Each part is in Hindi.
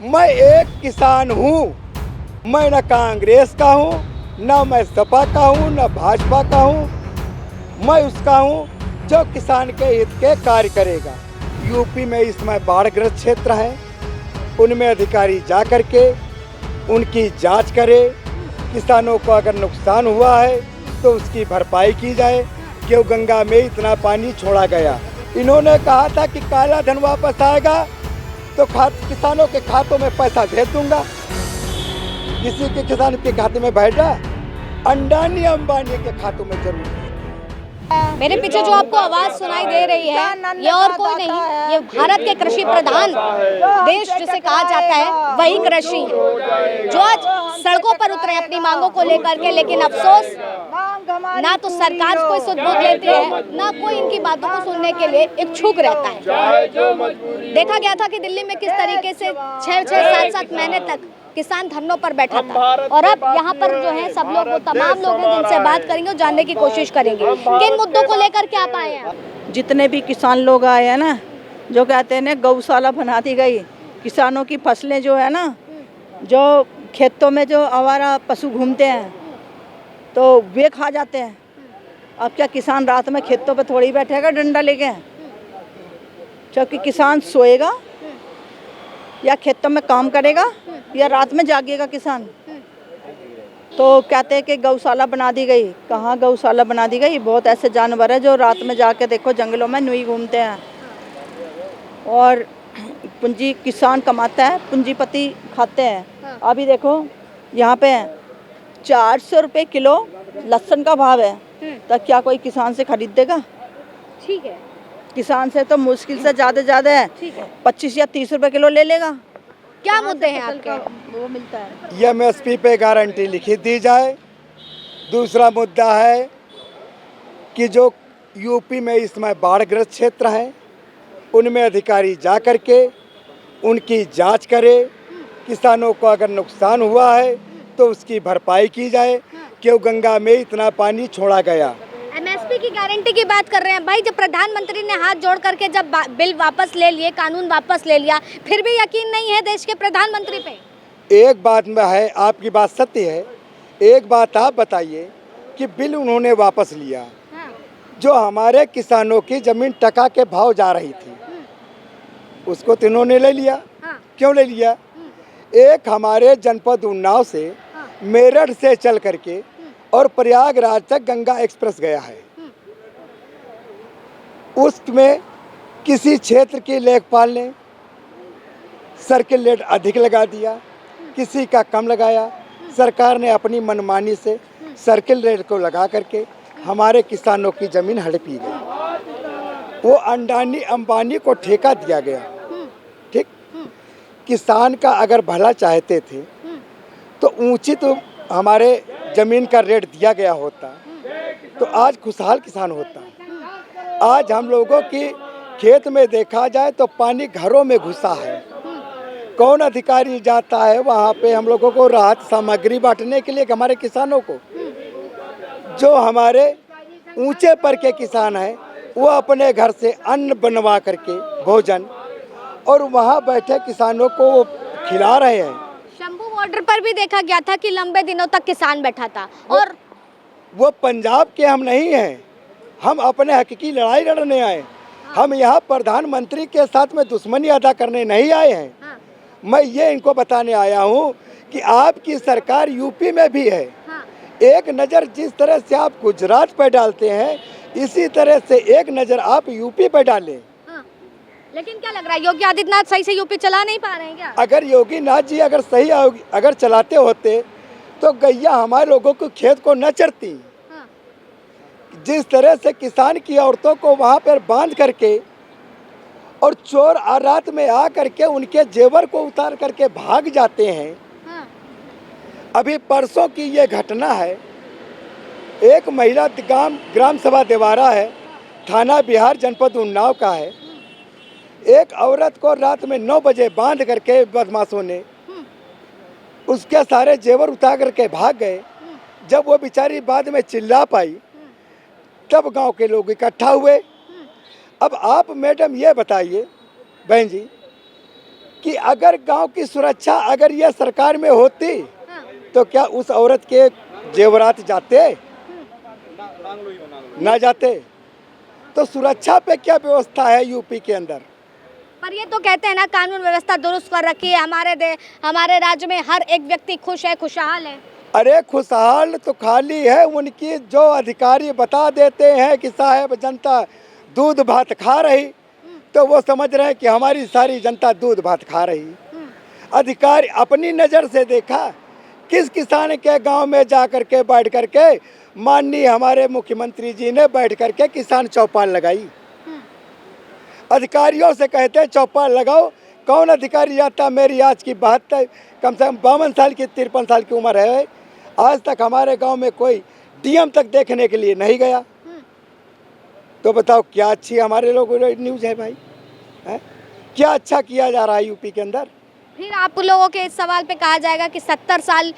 मैं एक किसान हूँ। मैं न कांग्रेस का हूँ, न मैं सपा का हूँ, न भाजपा का हूँ। मैं उसका हूँ जो किसान के हित के कार्य करेगा। यूपी में इस समय बाढ़ग्रस्त क्षेत्र है, उनमें अधिकारी जा करके उनकी जांच करे। किसानों को अगर नुकसान हुआ है तो उसकी भरपाई की जाए। क्यों गंगा में इतना पानी छोड़ा गया। इन्होंने कहा था कि काला धन वापस आएगा तो किसानों के खातों में पैसा भेज दूंगा। किसी के किसान के खाते में भेजा, अंडानी अंबानी के खातों में जरूर। मेरे पीछे जो आपको आवाज सुनाई दे रही है ये और कोई नहीं, ये भारत के कृषि प्रधान देश जिसे कहा जाता है वही कृषि है, जो आज सड़कों पर उतरे अपनी मांगों को लेकर के। लेकिन अफसोस, ना तो सरकार कोई सुध-बुध लेती है, ना कोई इनकी बातों को सुनने के लिए इच्छुक रहता है। देखा गया था कि दिल्ली में किस तरीके से 6-6, 7-7 महीने तक किसान धरनों पर बैठा था, और अब यहाँ पर जो है सब लोग, वो तमाम लोग हैं जिनसे बात करेंगे और जानने की कोशिश करेंगे किन मुद्दों को लेकर के आप आए हैं। जितने भी किसान लोग आए हैं ना, जो कहते हैं ना गौशाला बना दी गई, किसानों की फसलें जो है ना, जो खेतों में जो आवारा पशु घूमते हैं तो वे खा जाते हैं। अब क्या किसान रात में खेतों पे थोड़ी बैठेगा डंडा लेके, क्योंकि किसान सोएगा या खेतों में काम करेगा या रात में जागेगा किसान। तो कहते हैं कि गौशाला बना दी गई। कहाँ गौशाला बना दी गई? बहुत ऐसे जानवर हैं जो रात में जाके देखो जंगलों में नुई घूमते हैं, और पूंजी किसान कमाता है, पूंजीपति खाते हैं। अभी देखो यहाँ पे 400 रुपये किलो लहसुन का भाव है, तो क्या कोई किसान से खरीद देगा? ठीक है, किसान से तो मुश्किल से ज़्यादा है 25 या 30 रुपये किलो ले लेगा। क्या मुद्दे हैं आपके? वो मिलता है। एमएसपी पे गारंटी लिखित दी जाए। दूसरा मुद्दा है कि जो यूपी में इस समय बाढ़ग्रस्त क्षेत्र है, उनमें अधिकारी जा करके उनकी जांच करे। किसानों को अगर नुकसान हुआ है तो उसकी भरपाई की जाए। क्यों गंगा में इतना पानी छोड़ा गया। एमएसपी की गारंटी की बात कर रहे हैं भाई। जब प्रधानमंत्री ने हाथ जोड़ करके जब बिल वापस ले लिए, कानून वापस ले लिया, फिर भी यकीन नहीं है देश के प्रधानमंत्री पे। एक बात में है, आपकी बात सत्य है। एक बात आप बताइए कि बिल उन्होंने वापस लिया, जो हमारे किसानों की जमीन टका के भाव जा रही थी उसको तो इन्होंने ले लिया। क्यों ले लिया? एक हमारे जनपद उन्नाव से, मेरठ से चल करके और प्रयागराज तक गंगा एक्सप्रेस गया है। उसमें किसी क्षेत्र की लेखपाल ने सर्किल रेट अधिक लगा दिया, किसी का कम लगाया। सरकार ने अपनी मनमानी से सर्किल रेट को लगा करके हमारे किसानों की ज़मीन हड़पी गई। वो अंडानी अंबानी को ठेका दिया गया। ठीक, किसान का अगर भला चाहते थे तो उचित हमारे ज़मीन का रेट दिया गया होता तो आज खुशहाल किसान होता। आज हम लोगों की खेत में देखा जाए तो पानी घरों में घुसा है। कौन अधिकारी जाता है वहाँ पे हम लोगों को राहत सामग्री बांटने के लिए? हमारे किसानों को, जो हमारे ऊंचे पर के किसान हैं, वो अपने घर से अन्न बनवा करके भोजन और वहाँ बैठे किसानों को वो खिला रहे हैं। शंभू बॉर्डर पर भी देखा गया था कि लंबे दिनों तक किसान बैठा था। और वो पंजाब के हम नहीं हैं, हम अपने हक की लड़ाई लड़ने आए। हम यहाँ प्रधानमंत्री के साथ में दुश्मनी अदा करने नहीं आए हैं। मैं ये इनको बताने आया हूँ कि आपकी सरकार यूपी में भी है। एक नज़र जिस तरह से आप गुजरात पे डालते हैं, इसी तरह से एक नज़र आप यूपी पे डालें। लेकिन क्या लग रहा है, योगी आदित्यनाथ सही से यूपी चला नहीं पा रहे हैं क्या? अगर योगी नाथ जी अगर सही अगर चलाते होते तो गैया हमारे लोगों को खेत को न चरती। जिस तरह से किसान की औरतों को वहाँ पर बांध करके और चोर रात में आ करके उनके जेवर को उतार करके भाग जाते हैं। अभी परसों की ये घटना है। एक महिला ग्राम सभा देवारा है, थाना बिहार, जनपद उन्नाव का है। एक औरत को रात में 9 बजे बांध करके बदमाशों ने उसके सारे जेवर उतार करके भाग गए। जब वो बेचारी बाद में चिल्ला पाई तब गांव के लोग इकट्ठा हुए। अब आप मैडम ये बताइए, बहन जी, कि अगर गांव की सुरक्षा अगर ये सरकार में होती हाँ। तो क्या उस औरत के जेवरात जाते ना जाते? तो सुरक्षा पे क्या व्यवस्था है यूपी के अंदर? पर ये तो कहते हैं ना कानून व्यवस्था दुरुस्त कर रखी है, हमारे राज्य में हर एक व्यक्ति खुश है, खुशहाल है। अरे खुशहाल तो खाली है उनकी जो अधिकारी बता देते हैं कि साहब जनता दूध भात खा रही, तो वो समझ रहे हैं कि हमारी सारी जनता दूध भात खा रही। अधिकारी अपनी नज़र से देखा किस किसान के गांव में जा कर के बैठ कर के माननीय हमारे मुख्यमंत्री जी ने बैठ कर के किसान चौपाल लगाई। अधिकारियों से कहते हैं चौपाल लगाओ, कौन अधिकारी जाता? मेरी आज की 72 कम से कम 52 साल की 53 साल की उम्र है, आज तक हमारे गांव में कोई डीएम तक देखने के लिए नहीं गया। तो बताओ क्या अच्छी हमारे लोगों की न्यूज़ है भाई? है? क्या अच्छा किया जा रहा है यूपी के अंदर? फिर आप लोगों के इस सवाल पे कहा जाएगा कि 70 साल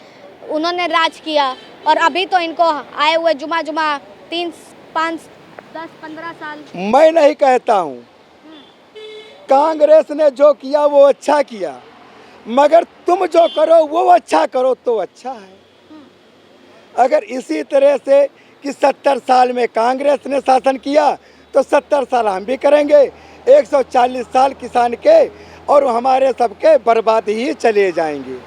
उन्होंने राज किया और अभी तो इनको आए हुए जुमा 3, 5, 10, 15 साल। मैं नहीं कहता हूँ, कांग्रेस ने जो किया वो अच्छा किया, मगर तुम जो करो वो अच्छा करो तो अच्छा है। अगर इसी तरह से कि 70 साल में कांग्रेस ने शासन किया तो 70 साल हम भी करेंगे, 140 साल किसान के और हमारे सबके बर्बाद ही चले जाएंगे।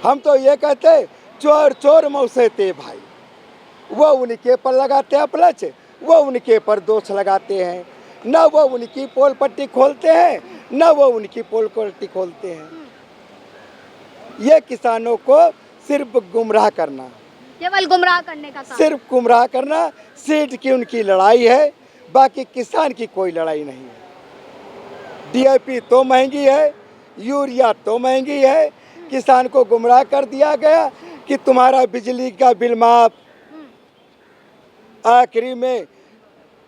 हम तो ये कहते चोर चोर मौसेते भाई, वो उनके पर लगाते हैं पलच, वो उनके पर दोष लगाते हैं, न वो उनकी पोल पट्टी खोलते हैं न वो उनकी पोल पट्टी खोलते हैं। ये किसानों को सिर्फ गुमराह करना, केवल गुमराह करने का काम। सिर्फ गुमराह करना, सीट की उनकी लड़ाई है, बाकी किसान की कोई लड़ाई नहीं है। डीएपी तो महंगी है, यूरिया तो महंगी है, किसान को गुमराह कर दिया गया कि तुम्हारा बिजली का बिल माफ, आखिरी में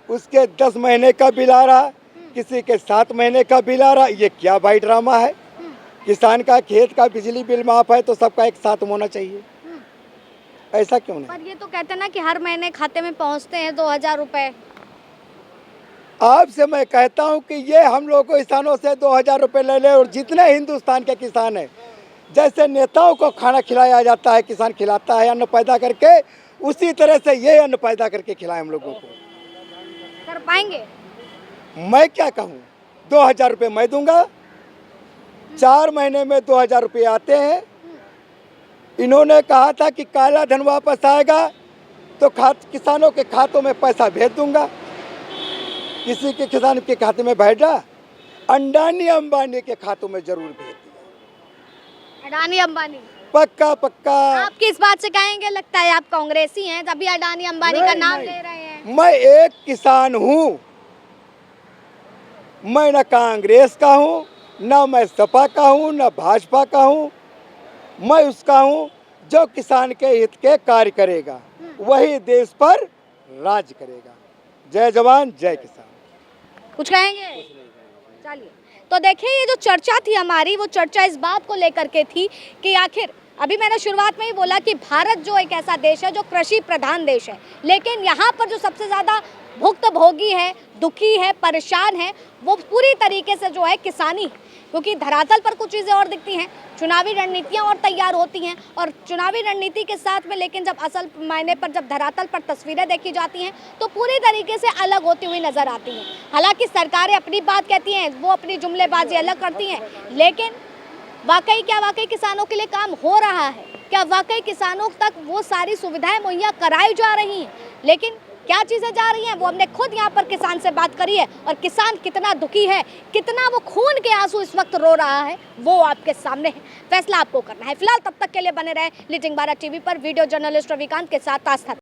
उसके 10 महीने का बिल आ रहा, किसी के 7 महीने का बिल आ रहा। ये क्या भाई ड्रामा है? किसान का खेत का बिजली बिल माफ है तो सबका एक साथ होना चाहिए, ऐसा क्यों नहीं? पर ये तो कहते हैं ना कि हर महीने खाते में पहुंचते हैं 2000 रुपए। आपसे मैं कहता हूं कि ये हम लोग को किसानों से 2000 रुपये ले ले, और जितने हिंदुस्तान के किसान हैं, जैसे नेताओं को खाना खिलाया जाता है, किसान खिलाता है अन्न पैदा करके, उसी तरह से ये अन्न पैदा करके खिलाए हम लोगों को। कर पाएंगे? मैं क्या कहूँ, 2000 रुपये मैं दूंगा, 4 महीने में 2000 रुपये आते हैं। इन्होंने कहा था कि काला धन वापस आएगा तो किसानों के खातों में पैसा भेज दूंगा। किसी के किसान के खाते में भेजा, अंडानी अंबानी के खातों में जरूर भेज दिया। अडानी अंबानी पक्का पक्का। आप किस बात से कहेंगे? लगता है आप कांग्रेसी हैं तभी अडानी अंबानी का नाम ले रहे हैं। मैं एक किसान हूँ, मैं न कांग्रेस का हूँ, न मैं सपा का हूँ, न भाजपा का हूँ। मैं उसका हूँ जो किसान के हित के कार्य करेगा, वही देश पर राज करेगा। जय जवान जय किसान। कुछ कहेंगे? चलिए, तो देखिए ये जो चर्चा थी हमारी, वो चर्चा इस बात को लेकर के थी कि आखिर अभी मैंने शुरुआत में ही बोला कि भारत जो एक ऐसा देश है जो कृषि प्रधान देश है, लेकिन यहाँ पर जो सबसे ज़्यादा भुक्तभोगी है, दुखी है, परेशान है, वो पूरी तरीके से जो है किसानी, क्योंकि धरातल पर कुछ चीज़ें और दिखती हैं, चुनावी रणनीतियां और तैयार होती हैं, और चुनावी रणनीति के साथ में लेकिन जब असल मायने पर जब धरातल पर तस्वीरें देखी जाती हैं तो पूरी तरीके से अलग होती हुई नज़र आती हैं। हालांकि सरकारें अपनी बात कहती हैं, वो अपनी जुमलेबाजी अलग करती हैं, लेकिन क्या वाकई किसानों के लिए काम हो रहा है? क्या वाकई किसानों तक वो सारी सुविधाएं मुहैया कराई जा रही हैं? लेकिन क्या चीज़ें जा रही हैं, वो हमने खुद यहाँ पर किसान से बात करी है, और किसान कितना दुखी है, कितना वो खून के आंसू इस वक्त रो रहा है, वो आपके सामने है। फैसला आपको करना है। फिलहाल तब तक के लिए बने रहे लीडिंग भारत टीवी पर। वीडियो जर्नलिस्ट रविकांत के साथ आस्था।